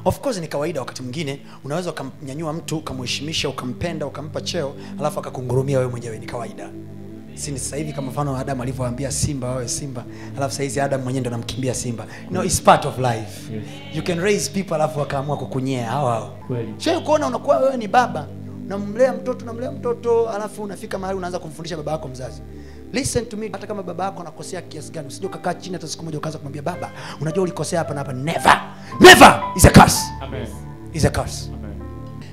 Of course ni kawaida wakati mwingine unaweza kumnyanyua mtu, ukamheshimisha, ukampenda, ukampa cheo, alafu akakungurumia wewe mwenyewe, ni kawaida. Si ni sasa hivi kama mfano Adam alivyoambia simba wewe simba, alafu sasa hizi Adam mwenyewe ndo anamkimbia simba. No, it's part of life. Yes. You can raise people alafu wakaamua kukunyea hao. Kweli. Sio kuona unakuwa wewe ni baba, unamlea mtoto, alafu unafika mahali unaanza kumfundisha baba yako mzazi. Listen to me, hata kama baba yako anakosea kiasi gani, usije ukakaa chini hata siku moja ukaanza kumwambia baba, unajua ulikosea hapa na hapa. Never. Never is a curse. Amen. Is a curse. Amen.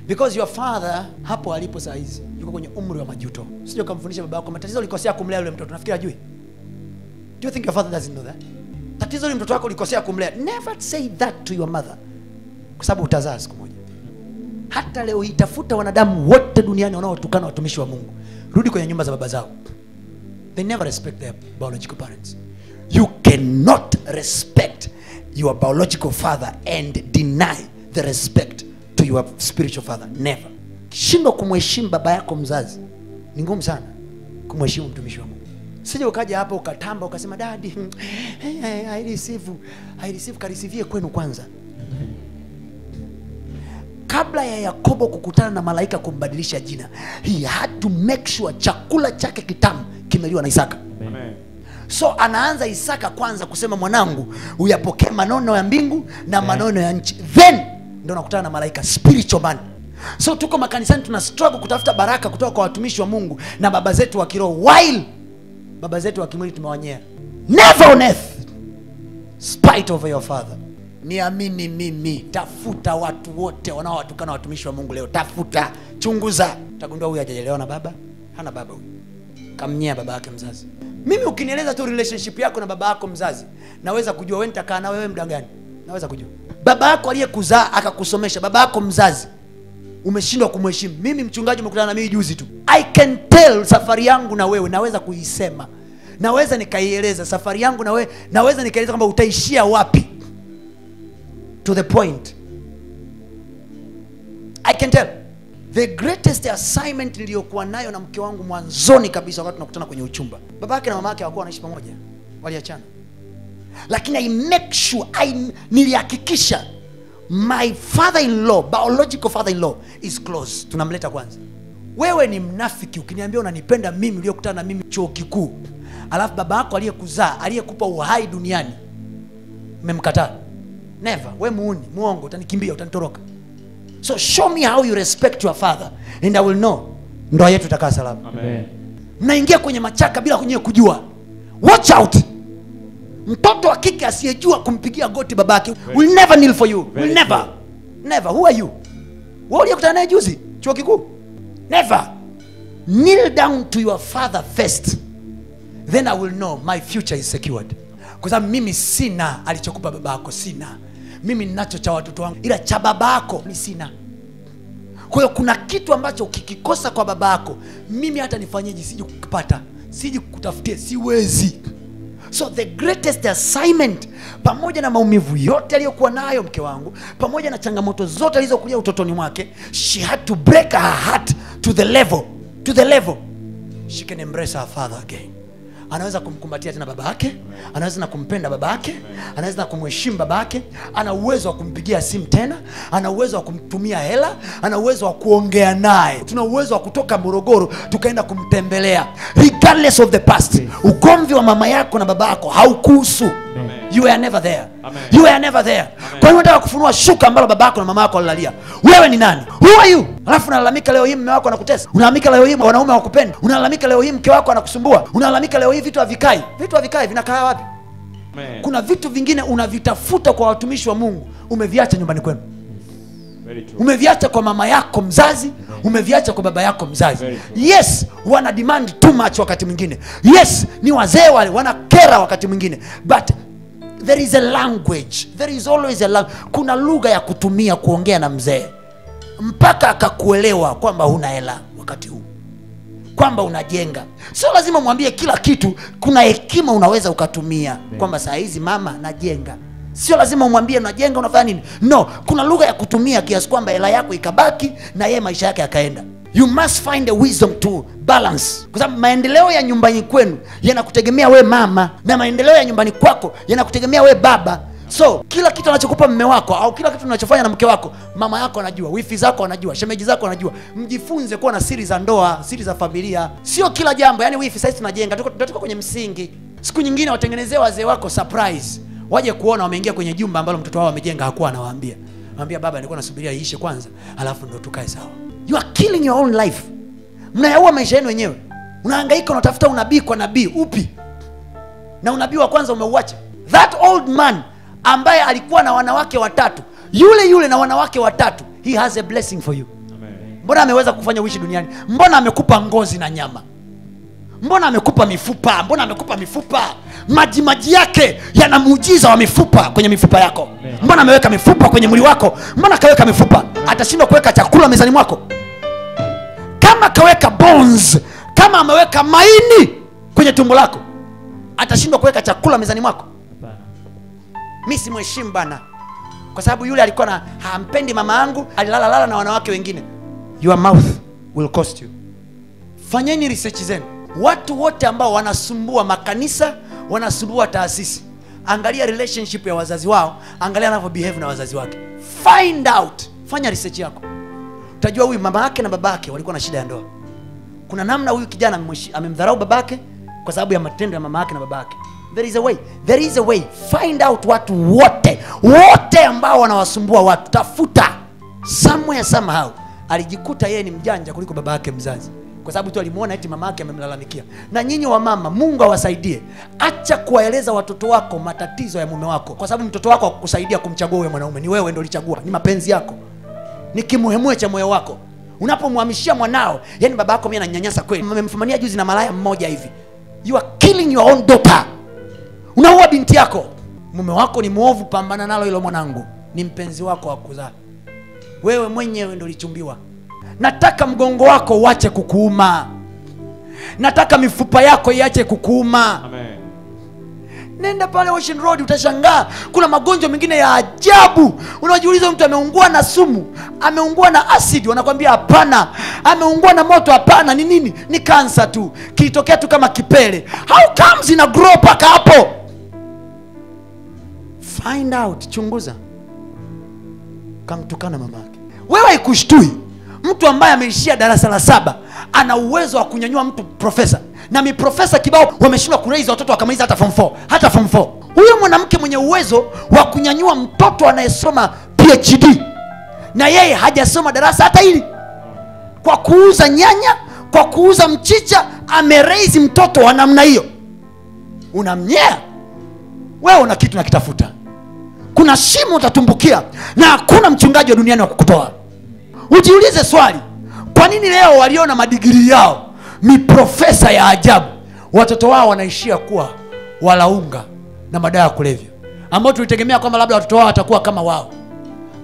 Because your father hapo alipo saa hizi yuko kwenye umri wa majuto. Usije ukamfundisha baba yako matatizo ulikosea kumlea yule mtoto. Nafikiri ajui. Do you think your father doesn't know that? Tatizo yule mtoto wako ulikosea kumlea. Never say that to your mother. Kwa sababu utazaa siku moja. Hata leo itafuta wanadamu wote duniani wanaotukana watumishi wa Mungu. Rudi kwenye nyumba za baba zao. They never respect their biological parents. You cannot respect your biological father and deny the respect to your spiritual father. Never. Shindwa kumheshimu baba yako mzazi, ni ngumu sana kumheshimu mtumishi wa Mungu. Sije ukaja hapa ukatamba ukasema daddy, I receive karisivie kwenu kwanza. Kabla ya Yakobo kukutana na malaika kumbadilisha jina, he had to make sure chakula chake kitamu kimeliwa na Isaka. Amen. So anaanza Isaka kwanza kusema mwanangu uyapokee manono ya mbingu na manono ya nchi. Then ndio nakutana na malaika, spiritual man. So tuko makanisani tuna struggle kutafuta baraka kutoka kwa watumishi wa Mungu na baba zetu wa kiroho, while baba zetu wa kimwili tumewanyea. Never on earth spite over your father. Niamini mimi, tafuta watu wote wanaowatukana watumishi wa Mungu leo, tafuta, chunguza, utagundua huyu hajaelewa na baba, hana baba huyu. Kamnyea baba yake mzazi. Mimi ukinieleza tu relationship yako na baba yako mzazi, naweza kujua wewe nitakaa na wewe muda gani. Naweza kujua. Baba yako aliyekuzaa akakusomesha, baba yako mzazi, umeshindwa kumheshimu. Mimi mchungaji umekutana na mimi juzi tu. I can tell safari yangu na wewe, naweza kuisema. Naweza nikaieleza safari yangu na wewe, naweza nikaeleza kwamba utaishia wapi. To the point. I can tell. The greatest assignment niliyokuwa nayo na mke wangu mwanzoni kabisa wakati tunakutana kwenye uchumba. Babake na mamake hawakuwa wanaishi pamoja. Waliachana. Lakini I make sure, nilihakikisha my father-in-law, biological father-in-law is close. Tunamleta kwanza. Wewe ni mnafiki ukiniambia unanipenda mimi uliyokutana na mimi chuo kikuu, alafu baba yako aliyekuzaa, aliyekupa uhai duniani, umemkataa. Never. Wewe muongo, utanikimbia, utanitoroka. So show me how you respect your father and I will know ndoa yetu itakaa salama. Amen. Mnaingia kwenye machaka bila kujua. Watch out. Mtoto wa kike asiyejua kumpigia goti babake will never kneel for you. Will never. Never. Who are you? Wewe uliyekutana naye juzi chuo kikuu? Never. Kneel down to your father first. Then I will know my future is secured. Kwa sababu mimi sina alichokupa babako, sina. Mimi ninacho cha watoto wangu, ila cha babako ni sina. Kwa hiyo kuna kitu ambacho ukikikosa kwa babako, mimi hata nifanyeje sije kukipata, sije kukutafutia, siwezi. So the greatest assignment, pamoja na maumivu yote aliyokuwa nayo mke wangu, pamoja na changamoto zote alizokulia utotoni mwake, she had to break her heart to the level she can embrace her father again. Anaweza kumkumbatia tena baba yake, anaweza na kumpenda baba yake, anaweza na kumheshimu baba yake, ana uwezo wa kumpigia simu tena, ana uwezo wa kumtumia hela, ana uwezo wa kuongea naye. Tuna uwezo wa kutoka Morogoro tukaenda kumtembelea regardless of the past. Ugomvi wa mama yako na baba yako haukuhusu. You were never there. Amen. You were never there. Kwa hiyo unataka kufunua shuka ambalo baba yako na mama yako walilalia. Wewe ni nani? Who are you? Alafu unalalamika leo hii mume wako anakutesa. Unalalamika leo hii wanaume hawakupenda. Unalalamika leo hii mke wako anakusumbua. Unalalamika leo hii vitu havikai. Vitu havikai vinakaa wapi? Amen. Kuna vitu vingine unavitafuta kwa watumishi wa Mungu, umeviacha nyumbani kwenu. Umeviacha kwa mama yako mzazi, umeviacha kwa baba yako mzazi. Yes, wana demand too much wakati mwingine. Yes, ni wazee wale wanakera wakati mwingine. But there is a language. There is always a language. Kuna lugha ya kutumia kuongea na mzee mpaka akakuelewa kwamba huna hela wakati huu, kwamba unajenga. Sio lazima mwambie kila kitu. Kuna hekima unaweza ukatumia kwamba saa hizi mama najenga. Sio lazima umwambie unajenga unafanya nini. No, kuna lugha ya kutumia kiasi kwamba hela yako ikabaki na yeye maisha yake yakaenda. You must find a wisdom to balance. Kwa sababu maendeleo ya nyumbani kwenu yanakutegemea we mama, na maendeleo ya nyumbani kwako yanakutegemea we baba. So kila kitu anachokupa mume wako au kila kitu unachofanya na mke wako, mama yako anajua, wifi zako anajua, shemeji zako anajua. Mjifunze kuwa na siri za ndoa, siri za familia. Sio kila jambo, yani wifi sasa tunajenga, tuko kwenye msingi. Siku nyingine watengenezee wazee wako surprise. Waje kuona wameingia kwenye jumba ambalo mtoto wao amejenga hakuwa anawaambia. Anambia baba nilikuwa nasubiria iishe kwanza, alafu ndo tukae sawa. You are killing your own life. Mnayaua maisha yenu wenyewe. Unahangaika unatafuta unabii kwa nabii upi? Na unabii wa kwanza umeuacha. That old man ambaye alikuwa na wanawake watatu, yule na wanawake watatu, he has a blessing for you. Amen. Mbona ameweza kufanya uishi duniani? Mbona amekupa ngozi na nyama? Mbona amekupa mifupa? Mbona amekupa mifupa? Maji yake yana muujiza wa mifupa kwenye mifupa yako. Amen. Mbona ameweka mifupa kwenye mwili wako? Mbona kaweka mifupa? Atashindwa kuweka chakula mezani mwako? Kama kaweka bones, kama ameweka maini kwenye tumbo lako, atashindwa kuweka chakula mezani mwako? Mimi simheshimu bana, kwa sababu yule alikuwa na hampendi mama yangu, alilala na wanawake wengine. Your mouth will cost you. Fanyeni research zenu. Watu wote ambao wanasumbua makanisa, wanasumbua taasisi, angalia relationship ya wazazi wao, angalia anavyo behave na wazazi wake. Find out. Fanya research yako. Utajua huyu mama yake na babake walikuwa na shida ya ndoa. Kuna namna huyu kijana amemdharau babake kwa sababu ya matendo ya mama yake na babake. There is a way. There is a way. Find out watu wote ambao wanawasumbua watu. Tafuta. Somewhere somehow alijikuta yeye ni mjanja kuliko baba yake mzazi, kwa sababu tu alimuona eti mama yake amemlalamikia. Na nyinyi wa mama, Mungu awasaidie. Acha kuwaeleza watoto wako matatizo ya mume wako, kwa sababu mtoto wako hakukusaidia kumchagua huyo mwanaume. Ni wewe ndio ulichagua. Ni mapenzi yako. Ni kimuhemue cha moyo wako. Unapomhamishia mwanao, yani baba yako mimi ananyanyasa kweli, mmemfumania juzi na malaya mmoja hivi. You are killing your own daughter. Unaua binti yako. Mume wako ni muovu, pambana nalo hilo mwanangu. Ni mpenzi wako wa kuzaa. Wewe mwenyewe ndio ulichumbiwa. Nataka mgongo wako uache kukuuma. Nataka mifupa yako iache kukuuma. Amen. Nenda pale Ocean Road utashangaa kuna magonjwa mengine ya ajabu. Unajiuliza mtu ameungua na sumu, ameungua na acid, wanakuambia hapana. Ameungua na moto, hapana. Ni nini? Ni kansa tu. Kilitokea tu kama kipele. How comes ina grow paka hapo? Find out, chunguza. Kamtukana mama yake. Wewe ikushtui mtu ambaye ameishia darasa la 7 ana uwezo wa kunyanyua mtu profesa, na mi profesa kibao wameshindwa kuraise watoto wakamaliza hata form 4, hata form 4. Huyo mwanamke mwenye uwezo wa kunyanyua mtoto anayesoma PhD, na yeye hajasoma darasa hata hili, kwa kuuza nyanya, kwa kuuza mchicha, ameraise mtoto wa namna hiyo. Unamnyea wewe, una kitu nakitafuta. Kuna shimo utatumbukia na hakuna mchungaji wa duniani wa kukutoa. Ujiulize swali, kwa nini leo waliona madigiri yao ni profesa ya ajabu, watoto wao wanaishia kuwa walaunga na madawa ya kulevya, ambao tulitegemea kwamba labda watoto wao watakuwa kama wao?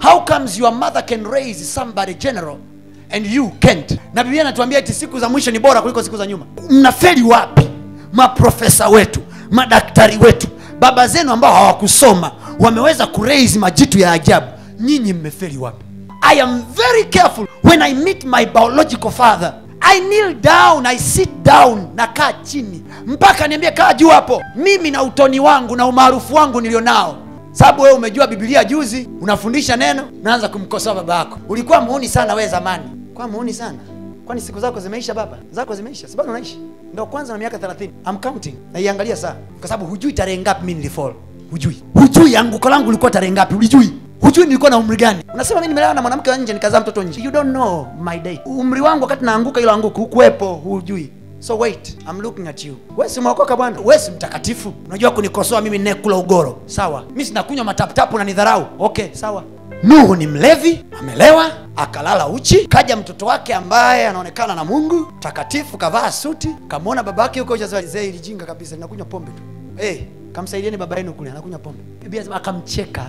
How comes your mother can raise somebody general and you can't? Na Biblia inatuambia eti siku za mwisho ni bora kuliko siku za nyuma. Mnafeli wapi? Maprofesa wetu, madaktari wetu, baba zenu ambao hawakusoma wameweza kuraise majitu ya ajabu. Nyinyi mmefeli wapi? I am very careful when I meet my biological father. I kneel down, I sit down, na kaa chini mpaka niambie kaa juu hapo. Mimi na utoni wangu na umaarufu wangu nilionao. Sababu wewe umejua Biblia juzi, unafundisha neno, naanza kumkosoa baba yako. Ulikuwa muuni sana wewe zamani. Kwa muuni sana. Kwani siku zako zimeisha baba? Zako zimeisha. Sababu unaishi. Ndio kwanza na miaka 30. I'm counting. Na iangalia saa. Kwa sababu hujui tarehe ngapi mimi nilifall. Hujui. Hujui anguko langu lilikuwa tarehe ngapi? Hujui. Hujui nilikuwa na umri gani? Unasema mimi nimelala na mwanamke wa nje nikazaa mtoto nje. You don't know my day. Umri wangu wakati naanguka ile anguko hukuepo, hujui. So wait, I'm looking at you. Wewe si mwokoka bwana? Wewe si mtakatifu? Unajua kunikosoa mimi ninekula ugoro. Sawa. Mimi sinakunywa mataputapu na nidharau. Okay, sawa. Nuhu ni mlevi, amelewa, akalala uchi. Kaja mtoto wake ambaye anaonekana na Mungu, takatifu, kavaa suti, kamwona babake yuko zee ilijinga kabisa, ninakunywa pombe tu. Kamsaidieni baba yenu kule anakunywa pombe. Bibi akamcheka.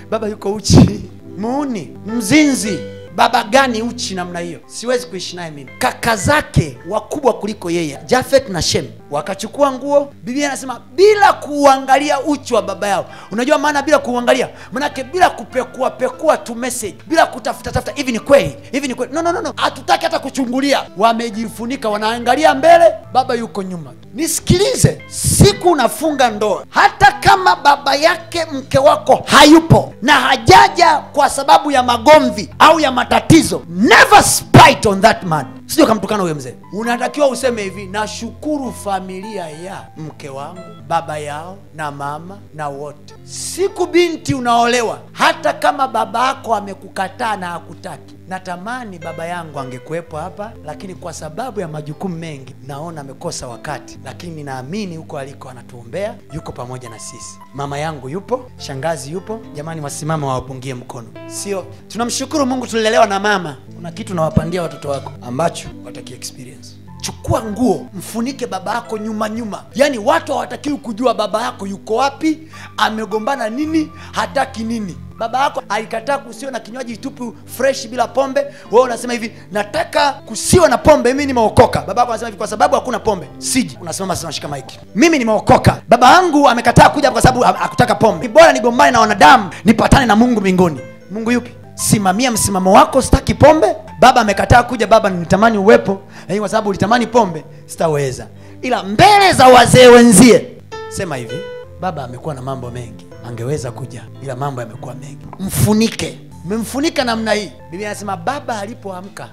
Baba yuko uchi. Muuni, mzinzi. Baba gani uchi namna hiyo? Siwezi kuishi naye mimi. Kaka zake wakubwa kuliko yeye, Jafet na Shem, wakachukua nguo. Biblia inasema bila kuangalia uchi wa baba yao. Unajua maana bila kuangalia? Manake bila kupekua tu message, bila kutafuta hivi ni kweli, hivi ni kweli. No. Hatutaki hata kuchungulia. Wamejifunika, wanaangalia mbele, baba yuko nyuma. Nisikilize, siku unafunga ndoa, hata kama baba yake mke wako hayupo na hajaja kwa sababu ya magomvi au ya matatizo, never spite on that man. Sio kamtukana huyo mzee. Unatakiwa useme hivi, nashukuru familia ya mke wangu, baba yao na mama na wote. Siku binti unaolewa, hata kama baba yako amekukataa na hakutaki, natamani baba yangu angekuwepo hapa, lakini kwa sababu ya majukumu mengi naona amekosa wakati, lakini ninaamini huko aliko anatuombea, yuko pamoja na sisi. Mama yangu yupo, shangazi yupo. Jamani, wasimame wawapungie mkono. Sio tunamshukuru Mungu tulilelewa na mama. Kuna kitu nawapandia watoto wako ambacho wataki experience. Chukua nguo, mfunike baba yako nyuma. Yaani watu hawatakiwi kujua baba yako yuko wapi, amegombana nini, hataki nini. Baba yako alikataa kusiwa na kinywaji tupu fresh bila pombe. Wewe unasema hivi, nataka kusiwa na pombe, mimi nimeokoka. Baba yako anasema hivi, kwa sababu hakuna pombe siji. Unasimama sasa, unashika maiki, mimi nimeokoka. Baba yangu amekataa kuja kwa sababu hakutaka pombe. Bora nigombane na wanadamu nipatane na Mungu mbinguni. Mungu yupi? Simamia msimamo wako, sitaki pombe. Baba amekataa kuja, baba nitamani uwepo, lakini kwa sababu ulitamani pombe sitaweza. Ila mbele za wazee wenzie sema hivi, baba amekuwa na mambo mengi, angeweza kuja ila mambo yamekuwa mengi. Mfunike. Mmemfunika namna hii. Biblia inasema baba alipoamka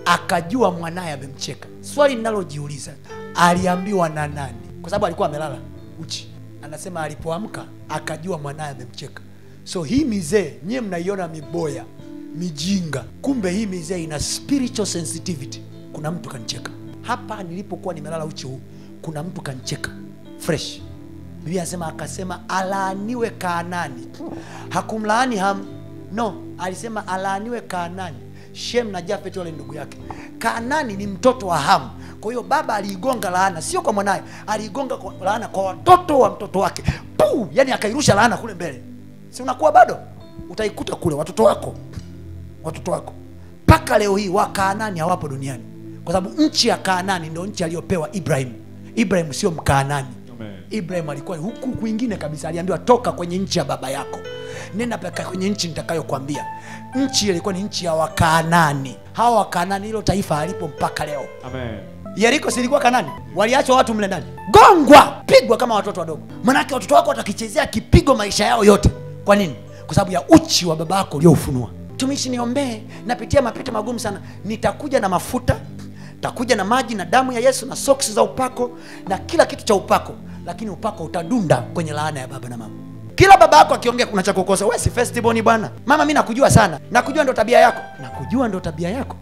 akajua mwanae amemcheka. Swali ninalojiuliza, aliambiwa na nani? Kwa sababu alikuwa amelala uchi. Anasema alipoamka akajua mwanae amemcheka. So hii mizee nyie mnaiona miboya, mijinga, kumbe hii mizee ina spiritual sensitivity. Kuna mtu kanicheka hapa nilipokuwa nimelala uchi huu, kuna mtu kanicheka fresh. Biblia inasema akasema alaaniwe Kaanani. Hakumlaani Ham, no, alisema alaaniwe Kaanani. Shem na Jafet wale ndugu yake. Kaanani ni mtoto wa Ham. Kwa hiyo baba aliigonga laana, sio kwa mwanae, aliigonga laana kwa watoto wa mtoto wake. Puu, yani akairusha laana kule mbele. Si unakuwa bado utaikuta kule watoto wako mpaka leo hii. Wa Kaanani hawapo duniani kwa sababu nchi ya Kaanani ndio nchi aliyopewa Ibrahim. Ibrahim sio Mkaanani. Ibrahim alikuwa huku kwingine kabisa. Aliambiwa toka kwenye nchi ya baba yako, nenda peka kwenye nchi nitakayokuambia. Nchi ile ilikuwa ni nchi ya Wakaanani. Hawa Wakaanani hilo taifa halipo mpaka leo. Amen. Yeriko silikuwa Kanani. Waliachwa watu mle ndani, gongwa, pigwa kama watoto wadogo. Manake watoto wako watakichezea kipigo maisha yao yote. Kwa nini? Kwa sababu ya uchi wa babako uliofunua. Tumishi, niombee, napitia mapito magumu sana. Nitakuja na mafuta, nitakuja na maji na damu ya Yesu na socks za upako na kila kitu cha upako, lakini upako utadunda kwenye laana ya baba na mama. Kila baba yako akiongea kuna cha kukosa. Wewe si festival ni bwana. Mama, mimi nakujua sana. Nakujua ndo tabia yako. Nakujua ndo tabia yako.